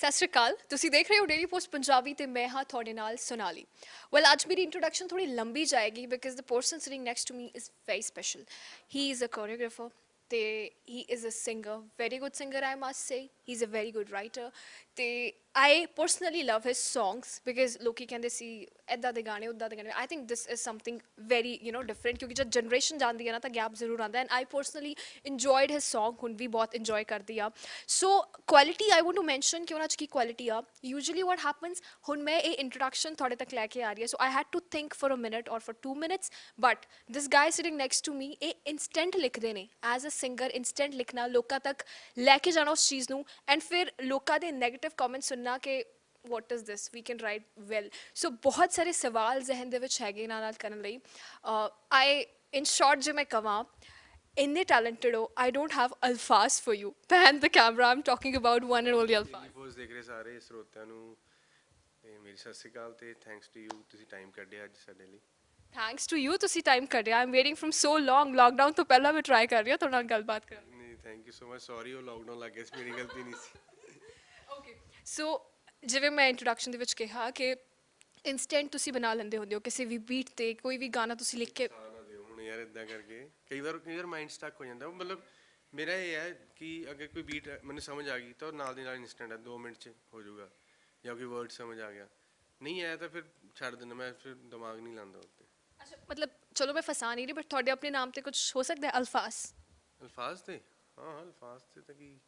ਸਤਿ ਸ਼੍ਰੀ ਅਕਾਲ ਤੁਸੀਂ ਦੇਖ ਰਹੇ ਹੋ ਡੇਲੀ ਪੋਸਟ ਪੰਜਾਬੀ ਤੇ ਮੈਂ ਹਾਂ ਤੁਹਾਡੇ ਨਾਲ ਸੋਨਾਲੀ ਵੈਲ ਅੱਜ ਮੇਰੀ ਇੰਟਰੋਡਕਸ਼ਨ ਥੋੜੀ ਲੰਬੀ ਜਾਏਗੀ because the person sitting next to me is very special he is a choreographer ਤੇ he is a singer very good singer I must say he is a very good writer ਤੇ I personally love his songs because ਲੋਕੀ ਕਹਿੰਦੇ ਸੀ ਇੱਦਾਂ ਦੇ ਗਾਣੇ ਉੱਦਾਂ ਦੇ ਗਾਣੇ I think this is something very different ਕਿਉਂਕਿ ਜਦ ਜਨਰੇਸ਼ਨ ਜਾਂਦੀ ਹੈ ਨਾ ਤਾਂ ਗੈਪ ਜ਼ਰੂਰ ਆਉਂਦਾ and I personally enjoyed his song ਹੁਣ ਵੀ ਬਹੁਤ ਇੰਜੋਏ ਕਰਦੀ ਆ so quality I want to mention ਕਿ ਉਹਨਾਂ 'ਚ ਕੀ ਕੁਆਲਿਟੀ ਆ ਯੂਜੂਅਲੀ ਵਾਟ ਹੈਪਨਸ ਹੁਣ ਮੈਂ ਇਹ ਇੰਟਰੋਡਕਸ਼ਨ ਤੁਹਾਡੇ ਤੱਕ ਲੈ ਕੇ ਆ ਰਹੀ ਹੈ so I had to think for a minute or for 2 minutes but this guy sitting next to ਮੀ ਇਹ ਇਨਸਟੈਂਟ ਲਿਖਦੇ ਨੇ ਐਜ਼ ਅ ਸਿੰਗਰ ਇਨਸਟੈਂਟ ਲਿਖਣਾ ਲੋਕਾਂ ਤੱਕ ਲੈ ਕੇ ਜਾਣਾ ਉਸ ਚੀਜ਼ ਨੂੰ ਐਂਡ ਫਿਰ ਲੋਕਾਂ ਦੇ ਨੈਗੇਟਿਵ ਕਮੈਂਟ ਸੁਣਨਾ ਕਿ what is this we can write well so ਬਹੁਤ ਸਾਰੇ ਸਵਾਲ ਜ਼ਿਹਨ ਦੇ ਵਿੱਚ ਹੈਗੇ ਇਹਨਾਂ ਨਾਲ ਕਰਨ ਲਈ ਆਈ in short ਜੇ ਮੈਂ ਕਵਾਂ ਇੰਨੇ talented ਹੋ I don't have alfaz for you pan the camera I'm talking about one and only daily alfaz post ਦੇਖ ਰਹੇ ਸਾਰੇ ਸਰੋਤਿਆਂ ਨੂੰ ਤੇ ਮੇਰੀ ਸਤਿ ਸ਼੍ਰੀ ਅਕਾਲ ਤੇ ਥੈਂਕਸ ਟੂ ਯੂ ਤੁਸੀਂ ਟਾਈਮ ਕੱਢਿਆ ਅੱਜ ਸਾਡੇ ਲਈ। thanks to you ਤੁਸੀਂ ਟਾਈਮ ਕੱਢਿਆ I'm waiting from so long lockdown ਤੋਂ ਪਹਿਲਾਂ ਮੈਂ ਟਰਾਈ ਕਰ ਰਹੀ ਹਾਂ ਤੁਹਾਡੇ ਨਾਲ ਗੱਲਬਾਤ ਕਰਨ ਦੀ ਨਹੀਂ thank you so much sorry ਉਹ ਲੋਕਡਾਊਨ ਲੱਗ ਗਿਆ ਸੀ ਮੇਰੀ ਗਲਤੀ ਨਹੀਂ ਸੀ। ਓਕੇ ਸੋ ਜਿਵੇਂ ਮੈਂ ਇੰਟਰੋਡਕਸ਼ਨ ਦੇ ਵਿੱਚ ਕਿਹਾ ਕਿ ਇਨਸਟੈਂਟ ਤੁਸੀਂ ਬਣਾ ਲੈਂਦੇ ਹੁੰਦੇ ਹੋ ਕਿਸੇ ਵੀ ਬੀਟ ਤੇ ਕੋਈ ਵੀ ਗਾਣਾ ਤੁਸੀਂ ਲਿਖ ਕੇ ਸਾਹ ਨਾ ਦਿਓ ਹੁਣ ਯਾਰ ਇਦਾਂ ਕਰਕੇ ਕਈ ਵਾਰ ਮਾਈਂਡ ਸਟਕ ਹੋ ਜਾਂਦਾ ਉਹ ਮਤਲਬ ਮੇਰਾ ਇਹ ਹੈ ਕਿ ਅਗਰ ਕੋਈ ਬੀਟ ਮੈਨੂੰ ਸਮਝ ਆ ਗਈ ਤਾਂ ਉਹ ਨਾਲ ਦੀ ਨਾਲ ਇਨਸਟੈਂਟ ਹੈ 2 ਮਿੰਟ 'ਚ ਹੋ ਜਾਊਗਾ ਜਾਂ ਕੋਈ ਵਰਡ ਸਮਝ ਆ ਗਿਆ ਨਹੀਂ ਆਇਆ ਤਾਂ ਫਿਰ ਛੱਡ ਦਿੰਦਾ ਮੈਂ ਫਿਰ ਦਿਮਾਗ ਨਹੀਂ ਲਾਉਂਦਾ ਉੱਤੇ। ਅੱਛਾ ਮਤਲਬ ਚਲੋ ਮੈਂ ਫਸਾ ਨਹੀਂ ਰਹੀ ਬਟ ਤੁਹਾਡੇ ਆਪਣੇ ਨਾਮ ਤੇ ਕੁਝ ਹੋ ਸਕਦਾ ਹੈ ਅਲਫਾਜ਼ ਅਲਫਾਜ਼ ਤੇ ਹਾਂ ਅਲਫਾਜ਼ ਤੇ ਤਾਂ ਕੀ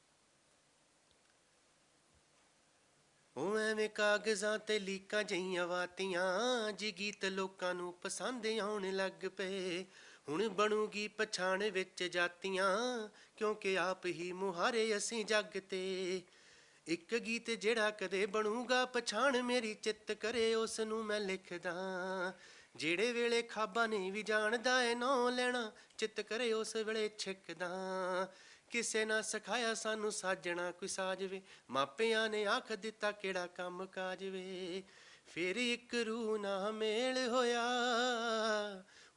ਉਹ ਐਵੇਂ ਕਾਗਜ਼ਾਂ ਤੇ ਲੀਕਾਂ ਜਈਆਂ ਵਾਤੀਆਂ ਜੀ ਗੀਤ ਲੋਕਾਂ ਨੂੰ ਪਸੰਦ ਆਉਣ ਲੱਗ ਪਏ ਹੁਣ ਬਣੂਗੀ ਪਛਾਣ ਵਿੱਚ ਜਾਤੀਆਂ ਕਿਉਂਕਿ ਆਪ ਹੀ ਮੁਹਾਰੇ ਅਸੀਂ ਜੱਗ ਤੇ ਇੱਕ ਗੀਤ ਜਿਹੜਾ ਕਦੇ ਬਣੂਗਾ ਪਛਾਣ ਮੇਰੀ ਚਿੱਤ ਕਰੇ ਉਸ ਨੂੰ ਮੈਂ ਲਿਖਦਾ ਜਿਹੜੇ ਵੇਲੇ ਖਾਬਾਂ ਨੇ ਵੀ ਜਾਣਦਾ ਏ ਨਾਂ ਲੈਣਾ ਚਿੱਤ ਕਰੇ ਉਸ ਵੇਲੇ ਛਿੱਕਦਾ ਕਿਸੇ ਨਾ ਸਿਖਾਇਆ ਸਾਨੂੰ ਸਾਜਣਾ ਕੋਈ ਸਾਜਵੇ ਮਾਪਿਆਂ ਨੇ ਆਖ ਦਿੱਤਾ ਕਿਹੜਾ ਕੰਮ ਕਾਜ ਵੇ ਫਿਰ ਇੱਕ ਰੂਹ ਨਾ ਮੇਲ ਹੋਇਆ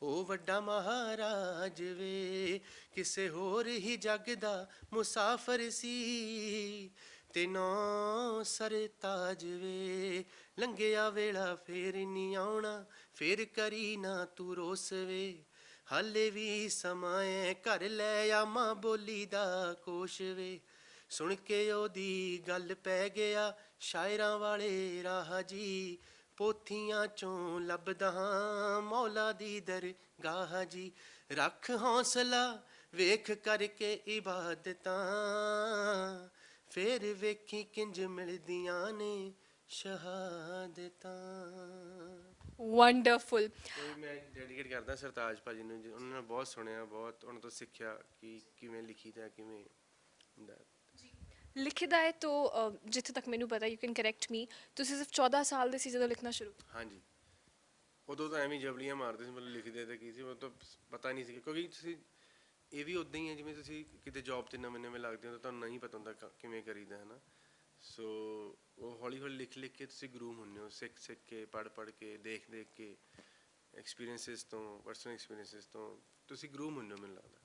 ਉਹ ਵੱਡਾ ਮਹਾਰਾਜ ਵੇ ਕਿਸੇ ਹੋਰ ਹੀ ਜੱਗ ਦਾ ਮੁਸਾਫਰ ਸੀ ਤੇ ਨੌ ਸਰਤਾਜ ਵੇ ਲੰਘਿਆ ਵੇਲਾ ਫੇਰ ਨਹੀਂ ਆਉਣਾ ਫੇਰ ਕਰੀ ਨਾ ਤੂੰ ਰੋਸ ਵੇ ਹਾਲੇ ਵੀ ਸਮਾਂ ਏ ਘਰ ਲੈ ਆ ਮਾਂ ਬੋਲੀ ਦਾ ਕੋਸ਼ ਵੇ ਸੁਣ ਕੇ ਉਹਦੀ ਗੱਲ ਪੈ ਗਿਆ ਸ਼ਾਇਰਾਂ ਵਾਲੇ ਰਾਹ ਜੀ ਪੋਥੀਆਂ ਚੋਂ ਲੱਭਦਾ ਹਾਂ ਮੌਲਾ ਦੀ ਦਰਗਾਹ ਜੀ ਰੱਖ ਹੌਸਲਾ ਵੇਖ ਕਰਕੇ ਇਬਾਦਤਾਂ ਫੇਰ ਵੇਖੀ ਕਿੰਜ ਮਿਲਦੀਆਂ ਨੇ ਸ਼ਹਾਦਤਾਂ। ਵੰਡਰਫੁਲ ਕੋਈ ਮੈਂ ਡੈਡੀਕੇਟ ਕਰਦਾ ਸਰਤਾਜ ਭਾਜੀ ਨੂੰ ਉਹਨਾਂ ਨੇ ਬਹੁਤ ਸੁਣਿਆ ਬਹੁਤ ਉਹਨਾਂ ਤੋਂ ਸਿੱਖਿਆ ਕਿ ਕਿਵੇਂ ਲਿਖੀਦਾ ਕਿਵੇਂ ਹੁੰਦਾ। ਲਿਖਦਾ ਹੈ ਤਾਂ ਜਿੱਥੇ ਤੱਕ ਮੈਨੂੰ ਪਤਾ ਯੂ ਕੈਨ ਕਰੈਕਟ ਮੀ ਤੁਸੀਂ ਸਿਰਫ 14 ਸਾਲ ਦੇ ਸੀ ਜਦੋਂ ਲਿਖਣਾ ਸ਼ੁਰੂ ਹਾਂਜੀ ਉਦੋਂ ਤਾਂ ਐਵੇਂ ਜਬਲੀਆਂ ਮਾਰਦੇ ਸੀ ਮਤਲਬ ਲਿਖਦੇ ਤਾਂ ਕੀ ਸੀ ਉਹ ਤਾਂ ਪਤਾ ਨਹੀਂ ਸੀ ਕਿਉਂਕਿ ਤੁਸੀਂ ਇਹ ਵੀ ਉਦਾਂ ਹੀ ਹੈ ਜਿਵੇਂ ਤੁਸੀਂ ਕਿਤੇ ਜੌਬ ਤੇ ਨਵੇਂ ਨਵੇਂ ਲੱਗਦੇ ਹੋ ਤਾਂ ਤੁਹਾਨੂੰ ਨਹੀਂ ਪਤਾ ਹੁੰਦਾ ਕਿਵੇਂ ਕਰੀਦਾ ਹੈ ਨਾ ਸੋ ਉਹ ਹੌਲੀ ਹੌਲੀ ਲਿਖ ਲਿਖ ਕੇ ਤੁਸੀਂ ਗਰੂਮ ਹੁੰਦੇ ਹੋ ਸਿੱਖ ਸਿੱਖ ਕੇ ਪੜ੍ਹ ਪੜ੍ਹ ਕੇ ਦੇਖ ਦੇਖ ਕੇ ਐਕਸਪੀਰੀਐਂਸਿਸ ਤੋਂ ਪਰਸਨਲ ਐਕਸਪੀਰੀਐਂਸਿਸ ਤੋਂ ਤੁਸੀਂ ਗਰੂਮ ਹੁੰਦੇ ਹੋ ਮੈਨੂੰ ਲੱਗਦਾ।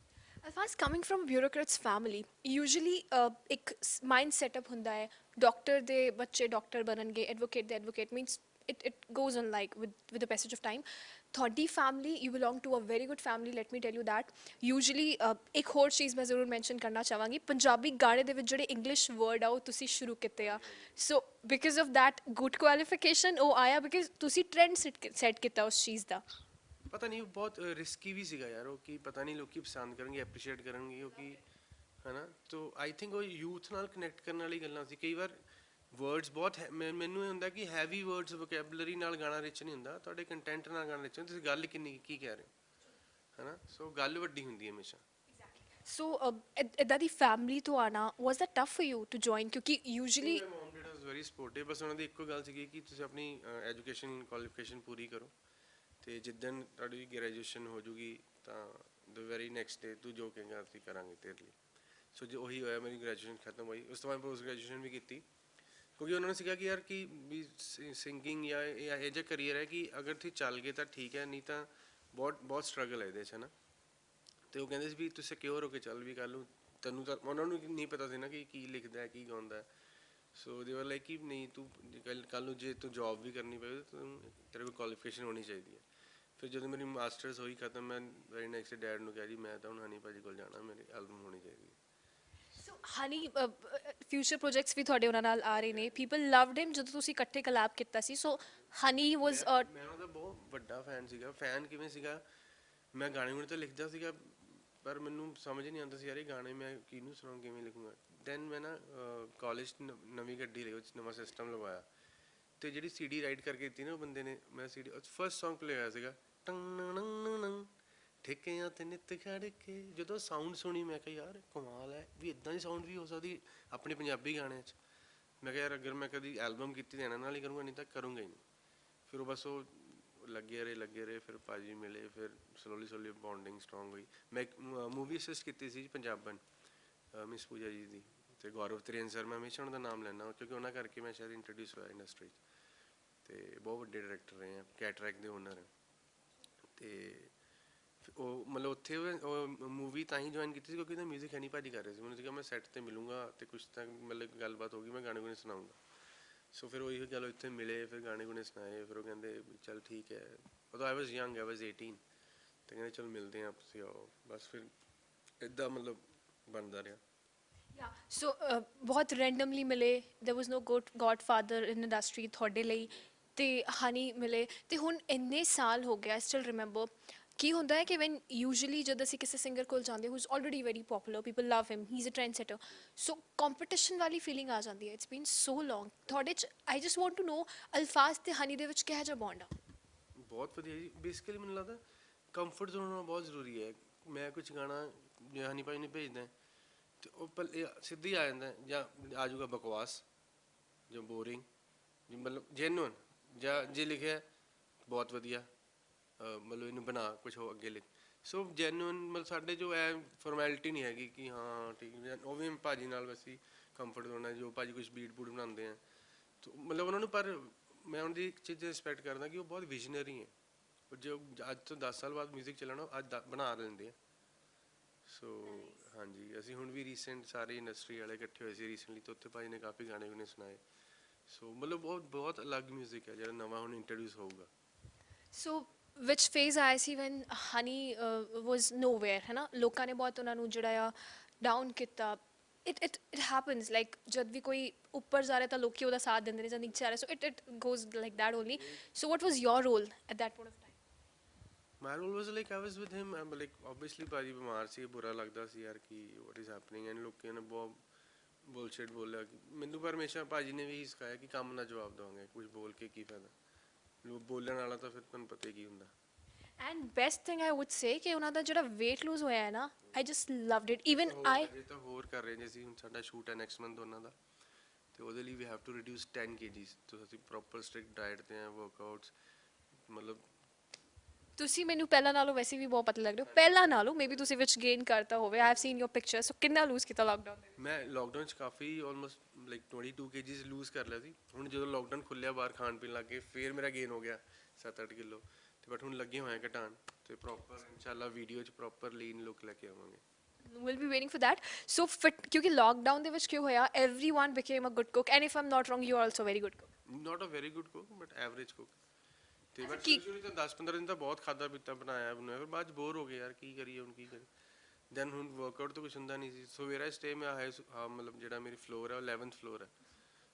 Alfaz coming from bureaucrats family usually ਇੱਕ ਮਾਈਂਡ ਸੈਟਅਪ ਹੁੰਦਾ ਹੈ ਡਾਕਟਰ ਦੇ ਬੱਚੇ ਡਾਕਟਰ ਬਣਨਗੇ ਐਡਵੋਕੇਟ ਦੇ advocate means it goes on like with the passage of time ਤੁਹਾਡੀ family you belong to a very good family let me tell you that usually ਇੱਕ ਹੋਰ ਚੀਜ਼ ਮੈਂ ਜ਼ਰੂਰ ਮੈਂਸ਼ਨ ਕਰਨਾ ਚਾਹਾਂਗੀ ਪੰਜਾਬੀ ਗਾਣੇ ਦੇ ਵਿੱਚ ਜਿਹੜੇ ਇੰਗਲਿਸ਼ ਵਰਡ ਆ ਉਹ ਤੁਸੀਂ ਸ਼ੁਰੂ ਕੀਤੇ ਆ so because of that good qualification ਉਹ ਆਇਆ ਬਿਕਾਜ਼ ਤੁਸੀਂ ਟ੍ਰੈਂਡ ਸੈੱਟ ਕੀਤਾ ਉਸ ਚੀਜ਼ ਦਾ। ਪਤਾ ਨਹੀਂ ਉਹ ਬਹੁਤ ਰਿਸਕੀ ਵੀ ਸੀਗਾ ਯਾਰ ਉਹ ਕਿ ਪਤਾ ਨਹੀਂ ਲੋਕੀ ਪਸੰਦ ਕਰਨਗੇ ਐਪਰੀਸ਼ੀਏਟ ਕਰਨਗੇ ਕਿਉਂਕਿ ਹੈ ਨਾ ਤੋ ਆਈ ਥਿੰਕ ਉਹ ਯੂਥ ਨਾਲ ਕਨੈਕਟ ਕਰਨ ਵਾਲੀ ਗੱਲਾਂ ਸੀ ਕਈ ਵਾਰ ਵਰਡਸ ਬਹੁਤ ਮੈਨੂੰ ਇਹ ਹੁੰਦਾ ਕਿ ਹੈਵੀ ਵਰਡਸ ਵੋਕੈਬਲਰੀ ਨਾਲ ਗਾਣਾ ਰਿਚ ਨਹੀਂ ਹੁੰਦਾ ਤੁਹਾਡੇ ਕੰਟੈਂਟ ਨਾਲ ਗਾਣਾ ਰਿਚ ਹੁੰਦਾ ਤੁਸੀਂ ਗੱਲ ਕਿੰਨੀ ਕੀ ਕਹਿ ਰਹੇ ਹੋ ਹੈ ਨਾ ਸੋ ਗੱਲ ਵੱਡੀ ਹੁੰਦੀ ਹੈ ਹਮੇਸ਼ਾ। ਸੋ ਇੱਦਾਂ ਦੀ ਫੈਮਿਲੀ ਤੋਂ ਆਉਣਾ was that tough for you to join ਕਿਉਂਕਿ usually my mom dad was very supportive ਬਸ ਉਹਨਾਂ ਦੀ ਇੱਕੋ ਗੱਲ ਸੀਗੀ ਕਿ ਤੁਸੀਂ ਆਪਣੀ ਐਜੂਕੇਸ਼ਨ ਕੁਆਲੀਫਿਕੇਸ਼ਨ ਪੂਰੀ ਕਰੋ ਤੇ ਜਿੱਦਣ ਤੁਹਾਡੀ ਗ੍ਰੈਜੂਏਸ਼ਨ ਹੋ ਜੂਗੀ ਤਾਂ ਦ ਵੈਰੀ ਨੈਕਸਟ ਡੇ ਤੂੰ ਜੋ ਕਹੇਂਗਾ ਅਸੀਂ ਕਰਾਂਗੇ ਤੇਰੇ ਲਈ ਸੋ ਜੋ ਉਹੀ ਹੋਇਆ ਮੇਰੀ ਗ੍ਰੈਜੂਏਸ਼ਨ ਖਤਮ ਹੋਈ ਉਸ ਤੋਂ ਬਾਅਦ ਪੋਸਟ ਗ੍ਰੈਜੂਏਸ਼ਨ ਵੀ ਕੀਤੀ ਕਿਉਂਕਿ ਉਹਨਾਂ ਨੇ ਸੀਗਾ ਕਿ ਯਾਰ ਕਿ ਵੀ ਸਿੰਗਿੰਗ ਜਾਂ ਇਹ ਜਿਹਾ ਕਰੀਅਰ ਹੈ ਕਿ ਅਗਰ ਤੁਸੀਂ ਚੱਲ ਗਏ ਤਾਂ ਠੀਕ ਹੈ ਨਹੀਂ ਤਾਂ ਬਹੁਤ ਬਹੁਤ ਸਟਰਗਲ ਹੈ ਇਹਦੇ 'ਚ ਹੈ ਨਾ ਅਤੇ ਉਹ ਕਹਿੰਦੇ ਸੀ ਵੀ ਤੂੰ ਸਿਕਿਓਰ ਹੋ ਕੇ ਚੱਲ ਵੀ ਕਰ ਲੂੰ ਤੈਨੂੰ ਤਾਂ ਉਹਨਾਂ ਨੂੰ ਨਹੀਂ ਪਤਾ ਸੀ ਨਾ ਕਿ ਕੀ ਲਿਖਦਾ ਕੀ ਗਾਉਂਦਾ ਸੋ ਦੇ ਵਰ ਲਾਈਕ ਕਿ ਨਹੀਂ ਤੂੰ ਕੱਲ ਨੂੰ ਜੇ ਤੂੰ ਜੌਬ ਵੀ ਕਰਨੀ ਪਵੇ ਤਾਂ ਤੇਰੇ ਕੋਲ ਕੁਆਲੀਫਿਕੇਸ਼ਨ ਹੋਣੀ ਚਾਹੀਦੀ ਹੈ। ਫਿਰ ਜਦੋਂ ਮੇਰੀ ਮਾਸਟਰਸ ਹੋਈ ਖਤਮ, ਮੈਂ ਵੈਰੀ ਨੈਕਸਟ ਡੈਡ ਨੂੰ ਕਿਹਾ ਜੀ ਮੈਂ ਤਾਂ ਹੁਣ ਹਨੀ ਭਾਜੀ ਕੋਲ ਜਾਣਾ, ਮੇਰੀ ਐਲਬਮ ਹੋਣੀ ਚਾਹੀਦੀ ਹੈ। ਸੋ ਹਨੀ ਫਿਊਚਰ ਪ੍ਰੋਜੈਕਟਸ ਵੀ ਤੁਹਾਡੇ ਉਹਨਾਂ ਨਾਲ ਆ ਰਹੇ ਨੇ, ਪੀਪਲ ਲਵਡ ਹਿਮ ਜਦੋਂ ਤੁਸੀਂ ਇਕੱਠੇ ਕਲੈਬ ਕੀਤਾ ਸੀ। ਸੋ ਹਨੀ ਵਾਸ ਮੈਂ ਉਹਦਾ ਬਹੁਤ ਵੱਡਾ ਫੈਨ ਸੀਗਾ। ਫੈਨ ਕਿਵੇਂ ਸੀਗਾ, ਮੈਂ ਗਾਣੇ ਗੁਣੇ ਤਾਂ ਲਿਖਦਾ ਸੀਗਾ ਪਰ ਮੈਨੂੰ ਸਮਝ ਨਹੀਂ ਆਉਂਦਾ ਸੀ ਯਾਰ ਇਹ ਗਾਣੇ ਮੈਂ ਕਿਹਨੂੰ ਸੁਣਾਉਂ, ਕਿਵੇਂ ਲਿਖੂੰਗਾ। ਦੈਨ ਮੈਂ ਨਾ ਕਾਲਜ ਨਵੀਂ ਗੱਡੀ ਲਈ, ਉਹ 'ਚ ਨਵਾਂ ਸਿਸਟਮ ਲਗਵਾਇਆ ਅਤੇ ਜਿਹੜੀ CD ਰਾਈਟ ਕਰਕੇ ਦਿੱਤੀ ਨਾ ਉਹ ਬੰਦੇ ਨੇ, ਮੈਂ CD ਫਸਟ ਸੌਂਗ ਪਲੇ ਹੋਇਆ ਸੀਗਾ ਟੰਗ ਠੇਕਿਆਂ ਤੇ ਨਿੱਤ ਖੜ ਕੇ। ਜਦੋਂ ਸਾਊਂਡ ਸੁਣੀ ਮੈਂ ਕਿਹਾ ਯਾਰ ਕਮਾਲ ਹੈ ਵੀ ਇੱਦਾਂ ਦੀ ਸਾਊਂਡ ਵੀ ਹੋ ਸਕਦੀ ਆਪਣੇ ਪੰਜਾਬੀ ਗਾਣਿਆਂ 'ਚ। ਮੈਂ ਕਿਹਾ ਯਾਰ ਅਗਰ ਮੈਂ ਕਦੀ ਐਲਬਮ ਕੀਤੀ ਤਾਂ ਇਹਨਾਂ ਨਾਲ ਹੀ ਕਰੂੰਗਾ, ਨਹੀਂ ਤਾਂ ਕਰੂੰਗਾ ਹੀ ਨਹੀਂ। ਫਿਰ ਉਹ ਬਸ ਉਹ ਲੱਗੇ ਰਹੇ ਫਿਰ ਭਾਜੀ ਮਿਲੇ, ਫਿਰ ਸਲੋਲੀ ਬੌਂਡਿੰਗ ਸਟਰੋਂਗ ਹੋਈ। ਮੈਂ ਇੱਕ ਮੂਵੀ ਅਸਿਸਟ ਕੀਤੀ ਸੀ ਪੰਜਾਬਨ, ਮਿਸ ਪੂਜਾ ਜੀ ਦੀ, ਅਤੇ ਗੌਰਵ ਤ੍ਰਿਅਨ ਸਰ, ਮੈਂ ਹਮੇਸ਼ਾ ਉਹਨਾਂ ਦਾ ਨਾਮ ਲੈਂਦਾ ਕਿਉਂਕਿ ਉਹਨਾਂ ਕਰਕੇ ਮੈਂ ਸ਼ਾਇਦ ਇੰਟਰੋਡਿਊਸ ਹੋਇਆ ਇੰਡਸਟਰੀ 'ਚ। ਅਤੇ ਬਹੁਤ ਵੱਡੇ ਡਾਇਰੈਕਟਰ ਰਹੇ ਆ, ਕੈਟਰੈਕ ਦੇ ਓਨਰ ਹੈ। ਅਤੇ ਉਹ ਮਤਲਬ ਉੱਥੇ ਉਹ ਮੂਵੀ ਤਾਂ ਹੀ ਜੁਆਇਨ ਕੀਤੀ ਸੀ ਕਿਉਂਕਿ ਉਹਦਾ ਮਿਊਜ਼ਿਕ ਹਨੀ ਭਾਜੀ ਕਰ ਰਹੇ ਸੀ। ਮੈਨੂੰ ਸੀਗਾ ਮੈਂ ਸੈੱਟ 'ਤੇ ਮਿਲੂੰਗਾ ਅਤੇ ਕੁਛ ਤਾਂ ਮਤਲਬ ਗੱਲਬਾਤ ਹੋ ਗਈ, ਮੈਂ ਗਾਣੇ ਗੁਣੇ ਸੁਣਾਊਂਗਾ। ਸੋ ਫਿਰ ਉਹੀ ਗੱਲ, ਇੱਥੇ ਮਿਲੇ, ਫਿਰ ਗਾਣੇ ਗੁਣੇ ਸੁਣਾਏ। ਫਿਰ ਉਹ ਕਹਿੰਦੇ ਵੀ ਚੱਲ ਠੀਕ ਹੈ, ਉਦੋਂ ਆਈ ਵਾਜ਼ ਯੰਗ, ਆਈ ਵਾਜ਼ 18, ਅਤੇ ਕਹਿੰਦੇ ਚਲ ਮਿਲਦੇ ਹਾਂ, ਤੁਸੀਂ ਆਓ। ਬਸ ਫਿਰ ਇੱਦਾਂ ਮਤਲਬ ਬਣਦਾ ਰਿਹਾ। ਸੋ ਬਹੁਤ ਰੈਂਡਮਲੀ ਮਿਲੇ, ਦੇਰ ਵਾਜ਼ ਨੋ ਗੋਡਫਾਦਰ ਇਨ ਇੰਡਸਟਰੀ ਤੁਹਾਡੇ ਲਈ, ਅਤੇ ਹਨੀ ਮਿਲੇ। ਅਤੇ ਹੁਣ ਇੰਨੇ ਸਾਲ ਹੋ ਗਿਆ, ਆਈ ਸਟਿਲ ਰਿਮੈਂਬਰ ਕੀ ਹੁੰਦਾ ਹੈ ਕਿ ਵੈਨ ਯੂਜਲੀ ਜਦ ਅਸੀਂ ਕਿਸੇ ਸਿੰਗਰ ਕੋਲ ਜਾਂਦੇ who is already very popular, people love him, he is a trend setter, so competition ਵਾਲੀ ਫੀਲਿੰਗ ਆ ਜਾਂਦੀ ਹੈ। ਇਟਸ ਬੀਨ ਸੋ ਲੌਂਗ ਤੁਹਾਡੇ 'ਚ। I just want to know Alfaaz ਅਤੇ ਹਨੀ ਦੇ ਵਿੱਚ ਕਿਹੋ ਜਿਹਾ ਬੌਂਡ ਆ? ਬਹੁਤ ਵਧੀਆ ਜੀ। ਬੇਸਿਕਲੀ ਮੈਨੂੰ ਲੱਗਦਾ ਕੰਫਰਟ ਜ਼ੋਨ ਹੋਣਾ ਬਹੁਤ ਜ਼ਰੂਰੀ ਹੈ। ਮੈਂ ਕੁਛ ਗਾਣਾ ਜੇ ਹਨੀ ਭਾਈ ਨੂੰ ਭੇਜਦਾ ਅਤੇ ਉਹ ਸਿੱਧੀ ਆ ਜਾਂਦਾ, ਜਾਂ ਆ ਜਾਊਗਾ ਬਕਵਾਸ ਜਾਂ ਬੋਰਿੰਗ, ਮਤਲਬ ਜੈਨੂਅਨ, ਜਾਂ ਜੇ ਲਿਖਿਆ ਬਹੁਤ ਵਧੀਆ, ਮਤਲਬ ਇਹਨੂੰ ਬਣਾ ਕੁਛ ਹੋ ਅੱਗੇ ਲਿਖ। ਸੋ ਜੈਨੂਅਨ ਮਤਲਬ ਸਾਡੇ ਜੋ ਐ ਫੋਰਮੈਲਿਟੀ ਨਹੀਂ ਹੈਗੀ ਕਿ ਹਾਂ ਠੀਕ ਹੈ। ਉਹ ਵੀ ਭਾਜੀ ਨਾਲ ਵੈਸੇ ਕੰਫਰਟ ਜ਼ੋਨ ਹੈ, ਜੋ ਭਾਜੀ ਕੁਛ ਬੀਟ ਬੂਟ ਬਣਾਉਂਦੇ ਆ ਮਤਲਬ ਉਹਨਾਂ ਨੂੰ। ਪਰ ਮੈਂ ਉਹਨਾਂ ਦੀ ਇੱਕ ਚੀਜ਼ ਰਿਸਪੈਕਟ ਕਰਦਾ ਕਿ ਉਹ ਬਹੁਤ ਵਿਜ਼ਨਰੀ ਹੈ। ਜੋ ਅੱਜ ਤੋਂ 10 ਸਾਲ ਬਾਅਦ ਮਿਊਜ਼ਿਕ ਚੱਲਣਾ ਅੱਜ ਬਣਾ ਲੈਂਦੇ ਆ। ਸੋ ਹਾਂਜੀ, ਅਸੀਂ ਹੁਣ ਵੀ ਰੀਸੈਂਟ ਸਾਰੇ ਇੰਡਸਟਰੀ ਵਾਲੇ ਇਕੱਠੇ ਹੋਏ ਸੀ ਰੀਸੈਂਟਲੀ, ਤਾਂ ਉੱਥੇ ਭਾਜੀ ਨੇ ਕਾਫੀ ਗਾਣੇ ਗੁਣੇ ਸੁਣਾਏ। ਸੋ ਮਤਲਬ ਬਹੁਤ ਅਲੱਗ ਮਿਊਜ਼ਿਕ ਹੈ ਜਿਹੜਾ ਨਵਾਂ ਹੁਣ ਇੰਟਰੋਡਿਊਸ ਹੋਊਗਾ। ਸੋ ਵਿਚ ਫੇਜ਼ ਆਇਆ ਸੀ ਵੈਨ ਹਨੀ ਵਾਜ਼ ਨੋਵੇਅਰ, ਹੈ ਨਾ? ਲੋਕਾਂ ਨੇ ਬਹੁਤ ਉਹਨਾਂ ਨੂੰ ਜਿਹੜਾ ਆ ਡਾਊਨ ਕੀਤਾ। ਇਟ ਹੈਪਨਸ ਲਾਈਕ ਜਦ ਵੀ ਕੋਈ ਉੱਪਰ ਜਾ ਰਿਹਾ ਤਾਂ ਲੋਕੀ ਉਹਦਾ ਸਾਥ ਦਿੰਦੇ ਨੇ, ਜਦ ਨੀਚੇ ਆ ਰਿਹਾ। So it goes like that only. So what was your role at that point of time? My role was like I was with him, like obviously ਭਾਜੀ ਬਿਮਾਰ ਸੀ, ਬੁਰਾ ਲੱਗਦਾ ਸੀ ਯਾਰ ਕਿ ਵਾਟ ਇਜ਼ ਹੈਪਨਿੰਗ, ਐਂਡ ਲੋਕਾਂ ਨੇ ਬਹੁਤ ਬੁਲਸ਼ਿਟ ਬੋਲਿਆ ਮੈਨੂੰ। ਪਰ ਹਮੇਸ਼ਾ ਭਾਜੀ ਨੇ ਵੀ ਸਿਖਾਇਆ ਕਿ ਕੰਮ ਨਾਲ ਜਵਾਬ ਦੇਵਾਂਗੇ, ਕੁਝ ਬੋਲ ਕੇ ਕੀ ਫਾਇਦਾ, ਬੋਲਣ ਵਾਲਾ ਤਾਂ ਫਿਰ ਤੁਹਾਨੂੰ ਪਤਾ ਹੀ ਕੀ ਹੁੰਦਾ। And best thing I would say ਕਿ ਉਹਨਾਂ ਦਾ ਜਿਹੜਾ weight lose ਹੋਇਆ ਹੈ ਨਾ, I just loved it. Even I ਅਜੇ ਤਾਂ ਹੋਰ ਕਰ ਰਹੇ ਨੇ ਅਸੀਂ, ਹੁਣ ਸਾਡਾ ਸ਼ੂਟ ਹੈ ਨੈਕਸਟ ਮੰਥ ਉਹਨਾਂ ਦਾ, ਅਤੇ ਉਹਦੇ ਲਈ we have to reduce 10 kgs। ਤੋਂ ਅਸੀਂ ਪ੍ਰੋਪਰ ਸਟ੍ਰਿਕਟ ਡਾਇਟ 'ਤੇ ਹਾਂ, ਵਰਕਆਊਟਸ ਮਤਲਬ। ਤੁਸੀਂ ਮੈਨੂੰ ਪਹਿਲਾਂ ਨਾਲੋਂ ਵੈਸੇ ਵੀ ਬਹੁਤ ਪਤਲੇ ਲੱਗ ਰਹੇ ਹੋ, ਪਹਿਲਾਂ ਨਾਲੋਂ ਮੇਬੀ ਤੁਸੀਂ ਵਿੱਚ ਗੇਨ ਕਰਤਾ ਹੋਵੇ। I have seen your picture. So ਕਿੰਨਾ ਲੂਜ਼ ਕੀਤਾ ਲੋਕਡਾਊਨ ਦੇ ਵਿੱਚ? ਮੈਂ ਲੋਕਡਾਊਨ 'ਚ ਕਾਫੀ ਆਲਮੋਸਟ ਲਾਈਕ 22 kgs ਲੂਜ਼ ਕਰ ਲਿਆ ਸੀ। ਹੁਣ ਜਦੋਂ ਲੋਕਡਾਊਨ ਖੁੱਲਿਆ, ਬਾਹਰ ਖਾਣ ਪੀਣ ਲੱਗ ਗਏ, ਫਿਰ ਮੇਰਾ ਗੇਨ ਹੋ ਗਿਆ 7-8 ਕਿਲੋ। ਅਤੇ ਬਟ ਹੁਣ ਲੱਗੇ ਹੋਏ ਘਟਾਉਣ, ਅਤੇ ਪ੍ਰੋਪਰ ਇਨਸ਼ਾਅੱਲਾ ਵੀਡੀਓ 'ਚ ਪ੍ਰੋਪਰ ਲੀਨ ਲੁੱਕ ਲੈ ਕੇ ਆਵਾਂਗੇ। We'll be waiting for that. So fit ਕਿਉਂਕਿ lockdown ਦੇ ਵਿੱਚ ਕੀ ਹੋਇਆ, everyone became a good cook, and if I'm not wrong you are also a very good cook. Not a very good cook but average cook. ਅਤੇ ਅੱਛਾ, but ਕੀ ਸ਼ੁਰੂ ਤਾਂ 10-15 ਦਿਨ ਤਾਂ ਬਹੁਤ ਖਾਧਾ ਪੀਤਾ ਬਣਾਇਆ, ਫਿਰ ਬਾਅਦ 'ਚ ਬੋਰ ਹੋ ਗਏ ਯਾਰ ਕੀ ਕਰੀਏ ਹੁਣ ਕੀ ਕਰੀਏ। ਦੈਨ ਹੁਣ ਵਰਕਆਊਟ ਤਾਂ ਕੁਛ ਹੁੰਦਾ ਨਹੀਂ ਸੀ। ਸੋ ਮੇਰਾ ਸਟੇ ਮੈਂ ਮਤਲਬ ਜਿਹੜਾ ਮੇਰੀ ਫਲੋਰ ਹੈ ਉਹ 11th ਫਲੋਰ ਹੈ।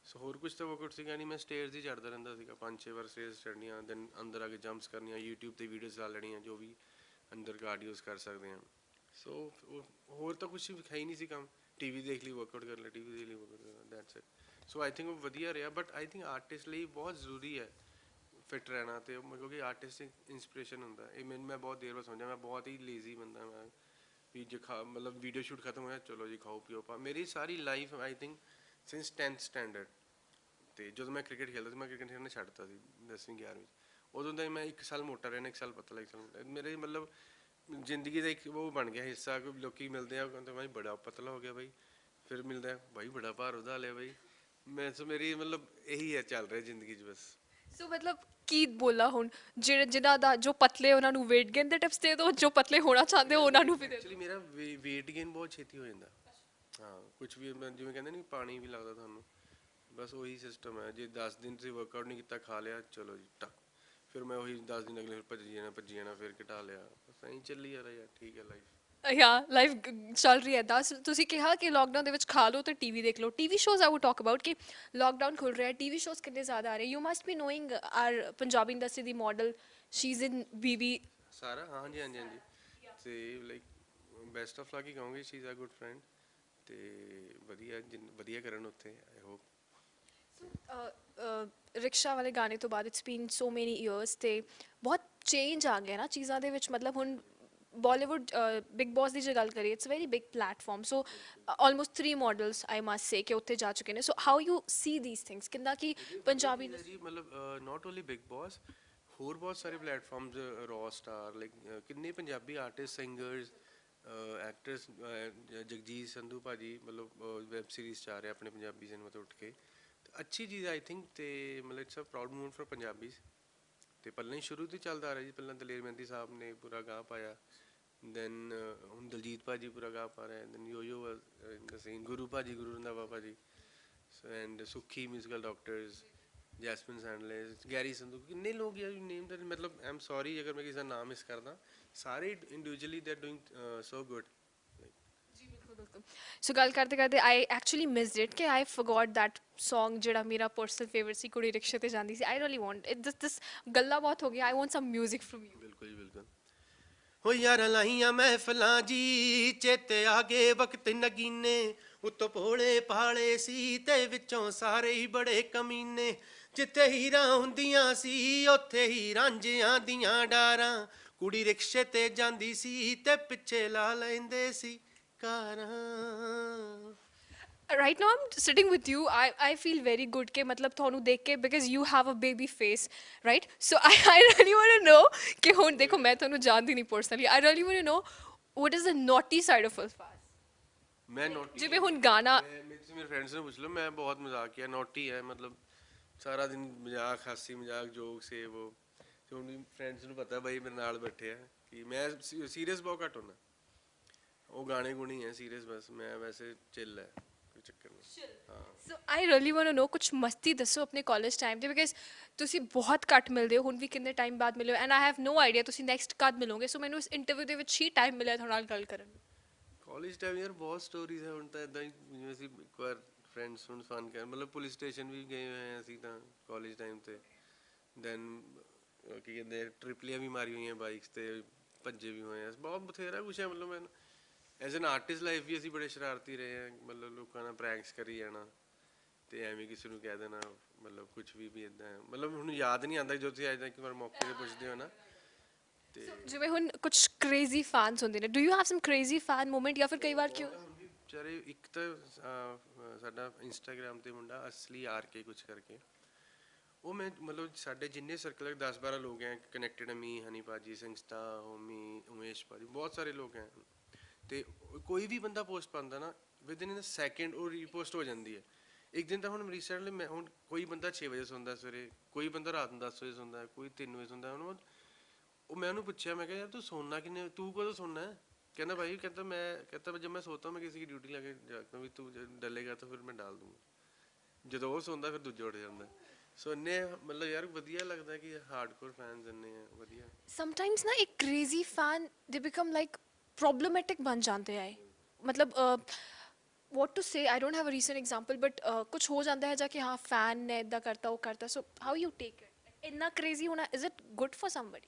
ਸੋ ਹੋਰ ਕੁਛ ਤਾਂ ਵਰਕਆਊਟ ਸੀਗਾ ਨਹੀਂ, ਮੈਂ ਸਟੇਅਰਸ ਹੀ ਚੜ੍ਹਦਾ ਰਹਿੰਦਾ ਸੀਗਾ, 5-6 ਵਾਰ ਸਟੇਅਰਸ ਚੜ੍ਹਨੀਆਂ, ਦੈਨ ਅੰਦਰ ਆ ਕੇ ਜੰਪਸ ਕਰਨੀਆਂ, ਯੂਟਿਊਬ 'ਤੇ ਵੀਡੀਓਜ਼ ਲਾ ਲੈਣੀਆਂ ਜੋ ਵੀ ਅੰਦਰ ਕਾਰਡੀਓਜ਼ ਕਰ ਸਕਦੇ ਹਾਂ। ਸੋ ਹੋਰ ਤਾਂ ਕੁਛ ਹੈ ਹੀ ਨਹੀਂ ਸੀ ਕੰਮ। ਟੀ ਵੀ ਦੇਖ ਲਈ ਵਰਕਆਊਟ ਕਰ ਲਿਆ, ਟੀ ਵੀ ਦੇਖ ਲਈ ਵਰਕਆਊਟ ਕਰ ਲਿਆ, that's it. So I think ਉਹ ਵਧੀਆ ਰਿਹਾ। ਬਟ ਆਈ ਥਿੰਕ ਆਰਟਿਸਟ ਲਈ ਬਹੁਤ ਜ਼ਰੂਰੀ ਹੈ ਫਿੱਟ ਰਹਿਣਾ, ਅਤੇ ਕਿਉਂਕਿ ਆਰਟਿਸਟ ਇੰਸਪੀਰੇਸ਼ਨ ਹੁੰਦਾ। ਇਹ ਮੈਨੂੰ ਮੈਂ ਬਹੁਤ ਦੇਰ ਬਾਅਦ ਸਮਝਿਆ, ਮੈਂ ਬਹੁਤ ਹੀ ਲੇਜ਼ੀ ਬੰਦਾ ਮੈਂ ਵੀ ਜੇ ਮਤਲਬ ਵੀਡੀਓ ਸ਼ੂਟ ਖਤਮ ਹੋਇਆ ਚਲੋ ਜੀ ਖਾਓ ਪੀਓ ਪਾ। ਮੇਰੀ ਸਾਰੀ life I think since 10th standard, ਅਤੇ ਜਦੋਂ ਮੈਂ ਕ੍ਰਿਕਟ ਖੇਡਦਾ ਸੀ, ਮੈਂ ਕ੍ਰਿਕਟ ਖੇਡਣਾ ਛੱਡਤਾ ਸੀ 10ਵੀਂ 11ਵੀਂ 'ਚ। ਉਦੋਂ ਦਾ ਮੈਂ 1 ਸਾਲ ਮੋਟਾ ਰਹਿਣਾ, 1 ਸਾਲ ਪਤਲਾ, 1 ਸਾਲ ਮੋਟਾ। ਮੇਰੇ ਮਤਲਬ ਜ਼ਿੰਦਗੀ ਦਾ ਇੱਕ ਉਹ ਬਣ ਗਿਆ ਹਿੱਸਾ। ਕੋਈ ਲੋਕ ਮਿਲਦੇ ਆ ਕਹਿੰਦੇ ਬਾਈ ਬੜਾ ਪਤਲਾ ਹੋ ਗਿਆ ਬਾਈ, ਫਿਰ ਮਿਲਦਾ ਬਾਈ ਬੜਾ ਭਾਰ ਵਧਾ ਲਿਆ ਬਾਈ। ਮੈਂ ਸੋ ਮੇਰੀ ਮਤਲਬ ਇਹੀ ਹੈ ਚੱਲ ਰਿਹਾ ਜ਼ਿੰਦਗੀ 'ਚ ਬਸ। ਸੋ ਮਤਲਬ ਕੀ ਬੋਲਾ ਹੁਣ, ਜਿਹੜੇ ਜਿਨ੍ਹਾਂ ਦਾ ਜੋ ਪਤਲੇ ਉਹਨਾਂ ਨੂੰ weight gain ਦੇ ਟਿਪਸ ਦੇ ਦਿਓ, ਜੋ ਪਤਲੇ ਹੋਣਾ ਚਾਹੁੰਦੇ ਹੋ ਉਹਨਾਂ ਨੂੰ ਵੀ ਦੇ ਐਕਚੁਅਲੀ ਦਿਓ। ਮੇਰਾ ਵੇਟ ਗੇਨ ਬਹੁਤ ਛੇਤੀ ਹੋ ਜਾਂਦਾ। ਹਾਂ ਕੁਛ ਵੀ ਜਿਵੇਂ ਕਹਿੰਦੇ ਨਹੀਂ ਪਾਣੀ ਵੀ ਲੱਗਦਾ ਤੁਹਾਨੂੰ, ਬਸ ਉਹੀ ਸਿਸਟਮ ਹੈ, ਜੇ 10 ਦਿਨ ਤੁਸੀਂ ਵਰਕਆਊਟ ਨਹੀਂ ਕੀਤਾ, ਖਾ ਲਿਆ, ਚਲੋ ਜੀ ਟੱਕ, ਫਿਰ ਮੈਂ ਉਹੀ 10 ਦਿਨ ਅਗਲੇ ਫਿਰ ਭੱਜੀ ਜਾਣਾ, ਫਿਰ ਘਟਾ ਲਿਆ, ਬਸ ਐਂ ਚੱਲੀ ਜਾ ਰਿਹਾ ਯਾਰ, ਠੀਕ ਹੈ ਲਾਈਫ। ਯਾ ਲਾਈਫ ਚੱਲ ਰਹੀ ਹੈ। ਦੱਸ, ਤੁਸੀਂ ਕਿਹਾ ਕਿ ਲੋਕਡਾਊਨ ਦੇ ਵਿੱਚ ਖਾ ਲਓ ਤੇ ਟੀਵੀ ਦੇਖ ਲਓ। TV shows I would talk about ਕਿ ਲੋਕਡਾਊਨ ਖੁੱਲ ਰਿਹਾ, ਟੀਵੀ ਸ਼ੋਜ਼ ਕਿੰਨੇ ਜ਼ਿਆਦਾ ਆ ਰਹੇ। You must be knowing our Punjabi industry ਦੀ model, she is in BB. ਸਾਰਾ ਹਾਂਜੀ ਹਾਂਜੀ ਹਾਂਜੀ, ਤੇ ਲਾਈਕ ਬੈਸਟ ਆਫ ਲੱਕ ਹੀ ਕਹੂੰਗੀ, she is a good friend, ਤੇ ਵਧੀਆ ਵਧੀਆ ਕਰਨ ਉੱਥੇ, ਆਈ ਹੋਪ। ਰਿਕਸ਼ਾ ਵਾਲੇ ਗਾਣੇ ਤੋਂ ਬਾਅਦ ਇਟਸ ਬੀਨ ਸੋ ਮੈਨੀ ਇਅਰਸ ਤੇ ਬਹੁਤ ਚੇਂਜ ਆ ਗਿਆ ਨਾ ਚੀਜ਼ਾਂ ਦੇ ਵਿੱਚ। ਮਤਲਬ ਹੁਣ ਬਾਲੀਵੁੱਡ ਬਿਗ ਬੌਸ ਦੀ ਜੇ ਗੱਲ ਕਰੀਏ, it's very big platform, so almost 3 models I must say ਕਿ ਉੱਥੇ ਜਾ ਚੁੱਕੇ ਨੇ। So how you see these things, kinda ਕਿ ਪੰਜਾਬੀ ਜੀ ਮਤਲਬ ਨਾਟ ਓਨਲੀ ਬਿਗ ਬੌਸ, ਹੋਰ ਬਹੁਤ ਸਾਰੇ ਪਲੇਟਫਾਰਮਸ, ਰॉ ਸਟਾਰ, ਲਾਈਕ ਕਿੰਨੇ Punjabi artists, singers, actors, Jagjit Sandhu ਭਾਜੀ ਮਤਲਬ ਵੈਬ ਸੀਰੀਜ਼ 'ਚ ਆ ਰਿਹਾ ਆਪਣੇ ਪੰਜਾਬੀ ਸਿਨੇਮਾ ਤੋਂ ਉੱਠ ਕੇ, ਤੇ ਅੱਛੀ ਚੀਜ਼ ਆਈ ਥਿੰਕ, ਤੇ ਮਤਲਬ it's a proud movement for Punjabis. ਤੇ ਪਹਿਲਾਂ ਹੀ ਸ਼ੁਰੂ ਤੋਂ ਚੱਲਦਾ ਆ ਰਿਹਾ ਜੀ, ਪਹਿਲਾਂ ਦਲੇਰ ਮਹਿੰਦੀ ਸਾਹਿਬ ਨੇ ਪੂਰਾ ਗਾਹ ਪਾਇਆ, ਦੈਨ ਹੁਣ ਦਲਜੀਤ ਭਾਜੀ ਪੂਰਾ ਗਾਹ ਪਾ ਰਿਹਾ, ਦੈਨ ਯੋ ਇਨ ਸੀਨ, ਗੁਰੂ ਭਾਜੀ, ਗੁਰੂ ਰੰਧਾਵਾ ਭਾਜੀ, and Sukhe musical doctors, Jasmine Sandlas, Garry Sandhu, ਕਿੰਨੇ ਲੋਕ ਯਾਰ, ਨੇਮ ਦੈਟ, ਮਤਲਬ ਆਈ ਐਮ ਸੌਰੀ ਅਗਰ ਮੈਂ ਕਿਸੇ ਦਾ ਨਾਮ ਮਿਸ ਕਰਦਾ, ਸਾਰੇ individually they are doing so good. ਜੀ ਬਿਲਕੁਲ ਬਿਲਕੁਲ। ਸੋ ਗੱਲ ਕਰਦੇ ਕਰਦੇ ਆਈ ਐਕਚੁਅਲੀ ਮਿਸਡ ਇਟ ਕਿ ਆਈ ਫੋਰਗੋਟ ਦੈਟ Song ਜਿਹੜਾ ਮੇਰਾ ਪਰਸਨਲ ਫੇਵਰਟ ਸੀ, ਕੁੜੀ ਰਿਕਸ਼ੇ ਤੇ ਜਾਂਦੀ ਸੀ। I really want it, this ਗੱਲਾਂ ਬਹੁਤ ਹੋ ਗਈਆਂ, I want some music from you. ਬਿਲਕੁਲ ਜੀ ਬਿਲਕੁਲ। ਹੋ ਯਾਰਾਂ ਲਾਈਆਂ ਮਹਿਫਲਾਂ ਜੀ, ਚੇਤੇ ਆ ਗਏ ਵਕਤ ਨਗੀਨੇ, ਉੱਤੋਂ ਭੋਲੇ ਭਾਲੇ ਸੀ ਤੇ ਵਿੱਚੋਂ ਸਾਰੇ ਹੀ ਬੜੇ ਕਮੀਨੇ। ਜਿੱਥੇ ਹੀਰਾਂ ਹੁੰਦੀਆਂ ਸੀ ਉੱਥੇ ਹੀ ਰਾਂਝਿਆਂ ਦੀਆਂ ਡਾਰਾਂ, ਕੁੜੀ ਰਿਕਸ਼ੇ ਤੇ ਜਾਂਦੀ ਸੀ ਤੇ ਪਿੱਛੇ ਲਾ ਲੈਂਦੇ ਸੀ ਕਾਰਾਂ। Right now I'm sitting with you, I feel very good ਕਿ ਮਤਲਬ ਤੁਹਾਨੂੰ ਦੇਖ ਕੇ, because you have a baby face, right? So I really want to know ਕਿ ਹੁਣ ਦੇਖੋ ਮੈਂ ਤੁਹਾਨੂੰ ਜਾਣਦੀ ਨਹੀਂ personally, I really want to know what is the naughty side of Ulfaz? ਮੈਂ ਨੋਟੀ, ਜਿਵੇਂ ਹੁਣ ਗਾਣਾ ਮੇਰੇ ਫਰੈਂਡਸ ਨੂੰ ਪੁੱਛ ਲਓ, ਮੈਂ ਬਹੁਤ ਮਜ਼ਾਕ ਹੈ, ਨੋਟੀ ਹੈ, ਮਤਲਬ ਸਾਰਾ ਦਿਨ ਮਜ਼ਾਕ, ਹਾਸੀ ਮਜ਼ਾਕ, ਜੋਕ ਸੇ ਉਹ, ਤੇ ਹੁਣ ਵੀ ਫਰੈਂਡਸ ਨੂੰ ਪਤਾ ਬਾਈ ਮੇਰੇ ਨਾਲ ਬੈਠੇ ਆ ਕਿ ਮੈਂ ਸੀਰੀਅਸ ਬਹੁਤ ਘੱਟ ਹੁੰਦਾ, ਉਹ ਗਾਣੇ ਗੁਣੀ ਹੈ ਸੀਰੀਅਸ, ਬਸ ਮੈਂ ਵੈਸੇ ਚਿੱਲ ਹੈ, ਕੋਈ ਚੱਕਰ ਨਹੀਂ। ਹਾਂ so I really want to know ਕੁਝ ਮਸਤੀ ਦੱਸੋ ਆਪਣੇ ਕਾਲਜ ਟਾਈਮ ਤੇ, ਬਿਕਾਜ਼ ਤੁਸੀਂ ਬਹੁਤ ਘੱਟ ਮਿਲਦੇ ਹੋ, ਹੁਣ ਵੀ ਕਿੰਨੇ ਟਾਈਮ ਬਾਅਦ ਮਿਲੇ ਹੋ, and I have no idea ਤੁਸੀਂ ਨੈਕਸਟ ਕਦ ਮਿਲੋਗੇ। ਸੋ ਮੈਨੂੰ ਇਸ ਇੰਟਰਵਿਊ ਦੇ ਵਿੱਚ ਹੀ ਟਾਈਮ ਮਿਲਿਆ ਤੁਹਾਡੇ ਨਾਲ ਗੱਲ ਕਰਨ ਨੂੰ। ਕਾਲਜ ਟਾਈਮ ਯਾਰ ਬਹੁਤ ਸਟੋਰੀਜ਼ ਹੈ, ਹੁਣ ਤਾਂ ਇਦਾਂ ਹੀ, ਜਿਵੇਂ ਅਸੀਂ ਇੱਕ ਵਾਰ ਫਰੈਂਡਸ ਹੁਣ ਫਨ ਕਰ, ਮਤਲਬ ਪੁਲਿਸ ਸਟੇਸ਼ਨ ਵੀ ਗਏ ਹੋਏ ਹਾਂ ਅਸੀਂ ਤਾਂ ਕਾਲਜ ਟਾਈਮ ਤੇ, ਦੈਨ ਕੀ ਕਹਿੰਦੇ ਟ੍ਰਿਪਲੀਆਂ ਵੀ ਮਾਰੀ ਹੋਈਆਂ ਬਾਈਕਸ ਤੇ, ਭੱਜੇ ਵੀ ਹੋਏ ਆ, ਬਹੁਤ ਬਥੇਰਾ ਕੁਛ ਹੈ। ਮਤਲਬ ਮੈਂ ਐਜ਼ ਐਨ ਆਰਟਿਸਟ ਲਾਈਫ ਵੀ ਅਸੀਂ ਬੜੇ ਸ਼ਰਾਰਤੀ ਰਹੇ ਹਾਂ, ਮਤਲਬ ਲੋਕਾਂ ਨਾਲ ਪ੍ਰੈਂਕਸ ਕਰੀ ਜਾਣਾ, ਤੇ ਐਵੇਂ ਕਿਸੇ ਨੂੰ ਕਹਿ ਦੇਣਾ, ਮਤਲਬ ਕੁਛ ਵੀ ਇੱਦਾਂ, ਮਤਲਬ ਹੁਣ ਯਾਦ ਨਹੀਂ ਆਉਂਦਾ ਜੋ ਤੁਸੀਂ ਅੱਜ ਤੱਕ ਇੱਕ ਵਾਰ ਮੌਕੇ ਤੇ ਪੁੱਛਦੇ ਹੋ ਨਾ, ਤੇ ਜਿਵੇਂ ਹੁਣ ਕੁਝ ਕ੍ਰੇਜ਼ੀ ਫੈਨਸ ਹੁੰਦੇ ਨੇ, do you have some crazy fan moment, ਜਾਂ ਫਿਰ ਕਈ ਵਾਰ ਕਿਉਂ? ਹੁਣ ਵੀ ਵਿਚਾਰੇ, ਇੱਕ ਤਾਂ ਸਾਡਾ ਇੰਸਟਾਗ੍ਰਾਮ ਤੇ ਮੁੰਡਾ ਅਸਲੀ ਆਰ ਕੇ ਕੁਛ ਕਰਕੇ, ਉਹ ਮੈਂ ਮਤਲਬ ਸਾਡੇ ਜਿੰਨੇ ਸਰਕਲ 10-12 ਲੋਕ ਹੈ ਕਨੈਕਟਡ, ਅਮੀ, ਹਨੀ ਭਾਜੀ, ਸੰਗਸਤਾ, ਹੋਮੀ, ਉਮੇਸ਼ ਭਾਜੀ, ਬਹੁਤ ਸਾਰੇ ਲੋਕ ਹੈ, ਤੇ ਕੋਈ ਵੀ ਬੰਦਾ ਪੋਸਟ ਪਾਉਂਦਾ ਨਾ, ਵਿਦ ਇਨ ਸੈਕਿੰਡ ਉਹ ਰੀਪੋਸਟ ਹੋ ਜਾਂਦੀ ਹੈ। ਇੱਕ ਦਿਨ ਤਾਂ ਹੁਣ ਰੀਸੈਂਟਲੀ ਮੈਂ, ਹੁਣ ਕੋਈ ਬੰਦਾ 6 ਵਜੇ ਸੌਂਦਾ ਸਵੇਰੇ, ਕੋਈ ਬੰਦਾ ਰਾਤ ਨੂੰ 10 ਵਜੇ ਸੌਂਦਾ, ਕੋਈ 3 ਵਜੇ ਸੌਂਦਾ, ਉਹਨੂੰ ਉਹ ਮੈਂ ਉਹਨੂੰ ਪੁੱਛਿਆ, ਮੈਂ ਕਿਹਾ ਯਾਰ ਤੂੰ ਸੌਣਾ ਕਿੰਨੇ, ਤੂੰ ਕਦੋਂ ਸੌਣਾ ਹੈ? कहता भाई, कहता मैं, कहता जब मैं सोता हूँ मैं किसी की ड्यूटी लगे जाता हूँ, भी तू डलेगा तो फिर मैं डाल दूँगा, ਜਦੋਂ ਉਹ ਸੌਂਦਾ ਫਿਰ ਦੂਜਾ ਉੱਠ ਜਾਂਦਾ। ਸੋ ਇੰਨੇ ਮਤਲਬ ਯਾਰ ਵਧੀਆ ਲੱਗਦਾ ਕਿ ਹਾਰਡਕੋਰ ਫੈਨਸ ਇੰਨੇ ਆ ਵਧੀਆ। ਸਮਟਾਈਮਸ ਨਾ ਇੱਕ ਕ੍ਰੇਜ਼ੀ ਫੈਨ ਦੇ ਬਿਕਮ ਲਾਈਕ ਪ੍ਰੋਬਲਮੈਟਿਕ ਬਣ ਜਾਂਦੇ ਆ। ਮਤਲਬ what to say, I don't have a recent example, but ਕੁਝ ਹੋ ਜਾਂਦਾ ਹੈ ਜਾਂ ਕਿ ਹਾਂ ਫੈਨ ਨੇ ਇਦਾਂ ਕਰਤਾ ਉਹ ਕਰਤਾ, ਸੋ ਹਾਊ ਯੂ ਟੇਕ ਇਟ? ਇੰਨਾ ਕ੍ਰੇਜ਼ੀ ਹੋਣਾ, is it good for somebody?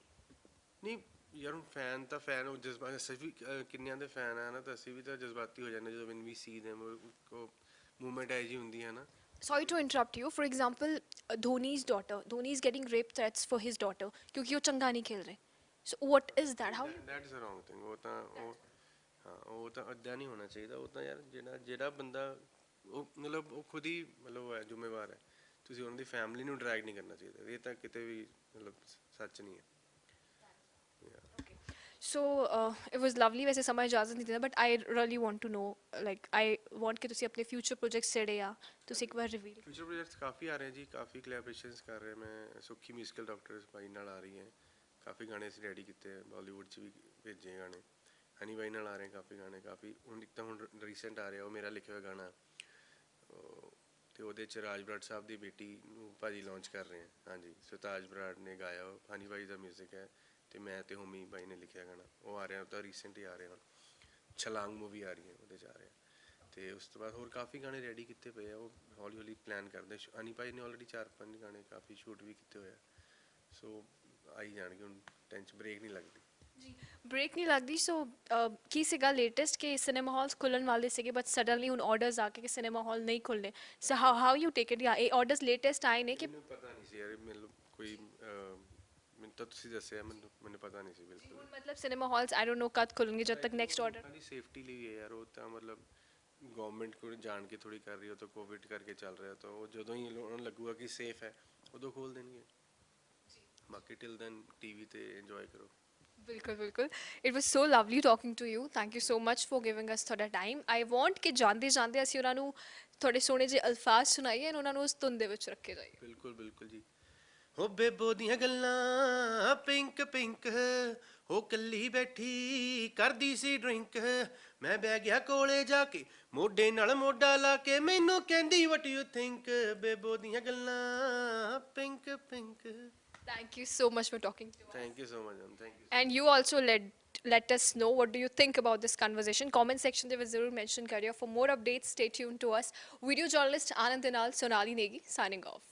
ਨਹੀਂ ਯਾਰ ਹੁਣ ਫੈਨ ਤਾਂ ਫੈਨ, ਉਹ ਜਜ਼ਬਾਤ, ਅਸੀਂ ਵੀ ਕਿੰਨਿਆਂ ਦੇ ਫੈਨ ਆ ਨਾ, ਤਾਂ ਅਸੀਂ ਵੀ ਤਾਂ ਜਜ਼ਬਾਤੀ ਹੋ ਜਾਂਦੇ ਜਦੋਂ ਵੈਨ ਵੀ ਸੀ ਦੈਮ, ਉਹ ਮੂਵਮੈਂਟ ਇਹੋ ਜਿਹੀ ਹੁੰਦੀ ਹੈ ਨਾ। Sorry to interrupt you. For example, Dhoni's daughter. Dhoni is getting rape threats for his daughter क्योंकि वो चंगा नहीं खेल रहे. So what is that? How? That is a wrong thing. ਉਹ ਤਾਂ ਉਹ, ਹਾਂ ਉਹ ਤਾਂ ਇੱਦਾਂ ਨਹੀਂ ਹੋਣਾ ਚਾਹੀਦਾ। ਉਹ ਤਾਂ ਯਾਰ ਜਿਹੜਾ ਬੰਦਾ, ਉਹ ਮਤਲਬ ਉਹ ਖੁਦ ਹੀ ਮਤਲਬ ਉਹ ਹੈ ਜ਼ਿੰਮੇਵਾਰ ਹੈ, ਤੁਸੀਂ ਉਹਨਾਂ ਦੀ ਫੈਮਿਲੀ ਨੂੰ ਡਰੈਗ ਨਹੀਂ ਕਰਨਾ ਚਾਹੀਦਾ। ਇਹ ਤਾਂ ਕਿਤੇ ਵੀ ਮਤਲਬ ਸੱਚ ਨਹੀਂ ਹੈ। So it was lovely. वैसे समय इजाज़त नहीं देता, but I really want to know, like I want कि तुसी अपने future projects ਜਿਹੜੇ ਆ ਤੁਸੀਂ ਇੱਕ ਵਾਰ reveal। ਫਿਊਚਰ ਪ੍ਰੋਜੈਕਟਸ ਕਾਫੀ ਆ ਰਹੇ ਜੀ, ਕਾਫੀ ਕੋਲੈਬੋਰੇਸ਼ਨਸ ਕਰ ਰਹੇ। ਮੈਂ ਸੁੱਖੀ ਮਿਊਜ਼ੀਕਲ ਡਾਕਟਰਸ ਬਾਈ ਨਾਲ ਆ ਰਹੀ ਹੈ, ਕਾਫੀ ਗਾਣੇ ਅਸੀਂ ਰੈਡੀ ਕੀਤੇ ਆ, ਬਾਲੀਵੁੱਡ 'ਚ ਵੀ ਭੇਜੇ ਗਾਣੇ। ਹਨੀ ਬਾਈ ਨਾਲ ਆ ਰਹੇ ਕਾਫੀ ਗਾਣੇ, ਕਾਫੀ ਹੁਣ ਇੱਕ ਤਾਂ ਹੁਣ ਰੀਸੈਂਟ ਆ ਰਿਹਾ ਉਹ ਮੇਰਾ ਲਿਖਿਆ ਹੋਇਆ ਗਾਣਾ, ਤੇ ਉਹਦੇ ਚ ਰਾਜ ਬਰਾੜ ਸਾਹਿਬ ਦੀ ਬੇਟੀ ਨੂੰ ਭਾਜੀ ਲਾਂਚ ਕਰ ਰਹੇ ਹਾਂ। ਹਾਂਜੀ, ਸੋ ਤਾਜ ਬਰਾੜ ਨੇ ਗਾਇਆ, ਉਹ ਹਨੀ ਭਾਈ ਦਾ 뮤직 ਹੈ ਤੇ ਮੈਂ ਤੇ ਹੋਮੀ ਭਾਈ ਨੇ ਲਿਖਿਆ ਗਾਣਾ। ਉਹ ਆ ਰਿਹਾ, ਉਹ ਤਾਂ ਰੀਸੈਂਟ ਹੀ ਆ ਰਿਹਾ ਹੁਣ। ਛਲਾਂਗ ਮੂਵੀ ਆ ਰਹੀ ਹੈ, ਉਹਦੇ 'ਚ ਆ ਰਿਹਾ। ਤੇ ਉਸ ਤੋਂ ਬਾਅਦ ਹੋਰ ਕਾਫੀ ਗਾਣੇ ਰੈਡੀ ਕੀਤੇ ਪਏ ਆ, ਉਹ ਹੌਲੀ ਹੌਲੀ ਪਲਾਨ ਕਰਦੇ। ਹਨੀ ਭਾਈ ਨੇ ਆਲਰੇਡੀ 4-5 ਗਾਣੇ ਕਾਫੀ ਸ਼ੂਟ ਵੀ ਕੀਤੇ ਹੋਏ ਆ, ਸੋ ਆਈ ਜਾਣਗੇ ਹੁਣ। ਟੈਂਸ਼ਨ ਬ੍ਰੇਕ ਨਹੀਂ ਲੱਗਦੀ। ਜੀ, ਬ੍ਰੇਕ ਨਹੀਂ ਲੱਗਦੀ। ਸੋ ਕੀ ਸੀਗਾ ਲੇਟੈਸਟ ਕਿ ਸਿਨੇਮਾ ਹਾਲਸ ਖੁੱਲ੍ਹਣ ਵਾਲੇ ਸੀਗੇ ਬਟ ਸਡਨਲੀ ਹੁਣ ਆਰਡਰਸ ਆ ਕੇ ਕਿ ਸਿਨੇਮਾ ਹਾਲ ਨਹੀਂ ਖੁੱਲ੍ਹਣੇ। So how you take it? ਜਾਂ ਇਹ ਆਰਡਰਸ ਲੇਟੈਸਟ ਆਏ ਨੇ ਕਿ ਮੈਨੂੰ ਪਤਾ ਨਹੀਂ ਸੀ ਯਾਰ, ਮੈਨੂੰ ਕੋਈ ਮੈਨੂੰ ਤਾਂ ਤੁਸੀਂ ਦੱਸਿਆ, ਮੈਨੂੰ ਪਤਾ ਨਹੀਂ ਸੀ ਬਿਲਕੁਲ। ਹੁਣ ਮਤਲਬ cinema halls I don't know ਕਦ ਖੁੱਲਣਗੇ ਜਦ ਤੱਕ ਨੈਕਸਟ ਆਰਡਰ। ਲੋਕਾਂ ਦੀ ਸੇਫਟੀ ਲਈ ਹੈ ਯਾਰ, ਉਹ ਤਾਂ ਮਤਲਬ ਗਵਰਨਮੈਂਟ ਕੋਲ ਜਾਣ ਕੇ ਥੋੜੀ ਕਰ ਰਹੀ ਹੈ, ਉਹ ਤਾਂ ਕੋਵਿਡ ਕਰਕੇ ਚੱਲ ਰਿਹਾ, ਤਾਂ ਉਹ ਜਦੋਂ ਹੀ ਉਹਨਾਂ ਨੂੰ ਲੱਗੂਗਾ ਕਿ ਸੇਫ ਹੈ ਉਦੋਂ ਖੋਲ ਦੇਣਗੇ। ਬਾਕੀ ਟਿਲ ਦੈਨ ਟੀਵੀ ਤੇ ਇੰਜੋਏ ਕਰੋ। ਬਿਲਕੁਲ ਬਿਲਕੁਲ। It was so lovely talking to you. Thank you so much for giving us ਤੁਹਾਡਾ ਟਾਈਮ। ਆਈ ਵਾਂਟ ਕਿ ਜਾਂਦੇ ਜਾਂਦੇ ਅਸੀਂ ਉਹਨਾਂ ਨੂੰ ਤੁਹਾਡੇ ਸੋਹਣੇ ਜਿਹੇ ਅਲਫਾਜ਼ ਸੁਣਾਈਏ and ਉਹਨਾਂ ਨੂੰ ਉਸ ਧੁਨ ਦੇ ਵਿੱਚ ਰੱਖੇ ਜਾਈਏ। ਬਿਲਕੁਲ ਬਿਲਕੁਲ ਜੀ। ਹੋ ਬੇਬੋ ਦੀਆਂ ਗੱਲਾਂ ਪਿੰਕ ਪਿੰਕ, ਹੋ ਕੱਲੀ ਬੈਠੀ ਕਰਦੀ ਸੀ ਡਰਿੰਕ। ਮੈਂ ਬਹਿ ਗਿਆ ਕੋਲੇ ਜਾ ਕੇ, ਮੋਢੇ ਨਾਲ ਮੋਢਾ ਲਾ ਕੇ, ਮੈਨੂੰ ਕਹਿੰਦੀ ਵਟ ਯੂ ਥਿੰਕ। ਬੇਬੋ ਦੀਆਂ ਗੱਲਾਂ pink pink. Thank you so much for talking to us. Thank you so much ma'am, thank you. And you also let us know what do you think about this conversation. Comment section ਦੇ ਵਿੱਚ ਜ਼ਰੂਰ mention ਕਰਿਓ. For more updates, stay tuned to us. Video journalist Anand ਦੇ ਨਾਲ Sonali Negi signing off.